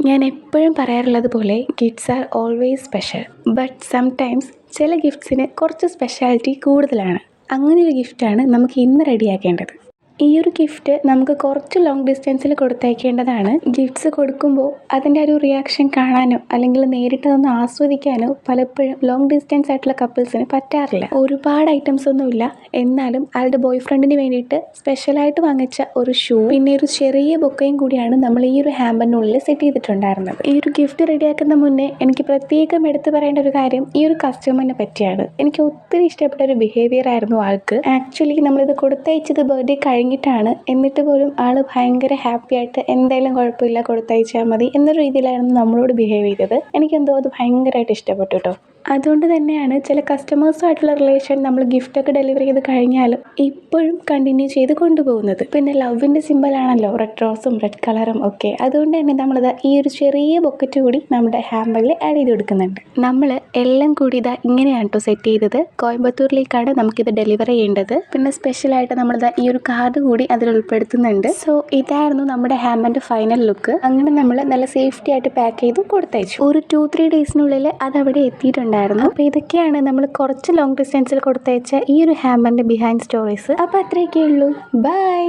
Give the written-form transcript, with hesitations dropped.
ഞാൻ എപ്പോഴും പറയാറുള്ളത് പോലെ gifts are always special. But sometimes ചില ഗിഫ്റ്റ്സിന് കുറച്ച് സ്പെഷ്യാലിറ്റി കൂടുതലാണ്. അങ്ങനെ ഒരു ഗിഫ്റ്റാണ് നമുക്ക് ഇന്ന് റെഡിയാക്കേണ്ടത്. ഈ ഒരു ഗിഫ്റ്റ് നമുക്ക് കുറച്ച് ലോങ് ഡിസ്റ്റൻസിൽ കൊടുത്തയക്കേണ്ടതാണ്. ഗിഫ്റ്റ്സ് കൊടുക്കുമ്പോൾ അതിൻ്റെ ഒരു റിയാക്ഷൻ കാണാനോ അല്ലെങ്കിൽ നേരിട്ട് ഒന്ന് ആസ്വദിക്കാനോ പലപ്പോഴും ലോങ് ഡിസ്റ്റൻസ് ആയിട്ടുള്ള കപ്പിൾസിന് പറ്റാറില്ല. ഒരുപാട് ഐറ്റംസ് ഒന്നുമില്ല, എന്നാലും ആളുടെ ബോയ് ഫ്രണ്ടിന് വേണ്ടിയിട്ട് സ്പെഷ്യലായിട്ട് വാങ്ങിച്ച ഒരു ഷൂ പിന്നെ ഒരു ചെറിയ ബൊക്കയും കൂടിയാണ് നമ്മൾ ഈ ഒരു ഹാമ്പറിനുള്ളിൽ സെറ്റ് ചെയ്തിട്ടുണ്ടായിരുന്നത്. ഈ ഒരു ഗിഫ്റ്റ് റെഡിയാക്കുന്ന മുന്നേ എനിക്ക് പ്രത്യേകം എടുത്തു പറയേണ്ട ഒരു കാര്യം ഈ ഒരു കസ്റ്റമറിനെ പറ്റിയാണ്. എനിക്ക് ഒത്തിരി ഇഷ്ടപ്പെട്ട ഒരു ബിഹേവിയർ ആയിരുന്നു ആൾക്ക്. ആക്ച്വലി നമ്മളിത് കൊടുത്തയച്ചത് ബർത്ത്ഡേ കഴിഞ്ഞിട്ടാണ്, എന്നിട്ട് പോലും ആൾ ഭയങ്കര ഹാപ്പി ആയിട്ട് എന്തായാലും കുഴപ്പമില്ല കൊടുത്തയച്ചാൽ മതി എന്നൊരു രീതിയിലായിരുന്നു നമ്മളോട് ബിഹേവ് ചെയ്തത്. എനിക്കെന്തോ അത് ഭയങ്കരമായിട്ട് ഇഷ്ടപ്പെട്ടു കേട്ടോ. അതുകൊണ്ട് തന്നെയാണ് ചില കസ്റ്റമേഴ്സുമായിട്ടുള്ള റിലേഷൻ നമ്മൾ ഗിഫ്റ്റൊക്കെ ഡെലിവറി ചെയ്ത് കഴിഞ്ഞാലും ഇപ്പോഴും കണ്ടിന്യൂ ചെയ്ത് കൊണ്ടുപോകുന്നത്. പിന്നെ ലവിൻ്റെ സിമ്പിളാണല്ലോ റെഡ് റോസും റെഡ് കളറും ഒക്കെ. അതുകൊണ്ട് തന്നെ നമ്മളത് ഈ ഒരു ചെറിയ ബൊക്കറ്റ് കൂടി നമ്മുടെ ഹാമ്പറിൽ ആഡ് ചെയ്ത് കൊടുക്കുന്നുണ്ട്. നമ്മൾ എല്ലാം കൂടി ഇതാ ഇങ്ങനെയാണ് കേട്ടോ സെറ്റ് ചെയ്തത്. കോയമ്പത്തൂരിലേക്കാണ് നമുക്കിത് ഡെലിവറി ചെയ്യേണ്ടത്. പിന്നെ സ്പെഷ്യലായിട്ട് നമ്മളിത് ഈ ഒരു കാർഡ് കൂടി അതിൽ ഉൾപ്പെടുത്തുന്നുണ്ട്. സോ ഇതായിരുന്നു നമ്മുടെ ഹാമ്പറിൻ്റെ ഫൈനൽ ലുക്ക്. അങ്ങനെ നമ്മൾ നല്ല സേഫ്റ്റി ആയിട്ട് പാക്ക് ചെയ്ത് കൊടുത്തയച്ചു. ഒരു 2-3 ഡേയ്സിനുള്ളിൽ അതവിടെ എത്തിയിട്ടുണ്ട്. അപ്പോൾ ഇതൊക്കെയാണ് നമ്മൾ കുറച്ച് ലോങ് ഡിസ്റ്റൻസിൽ കൊടുത്തയച്ച ഈ ഒരു ഹാമ്പറിൻ്റെ ബിഹൈൻഡ് സ്റ്റോറീസ്. അപ്പോൾ അത്രയൊക്കെ ഉള്ളൂ. ബൈ.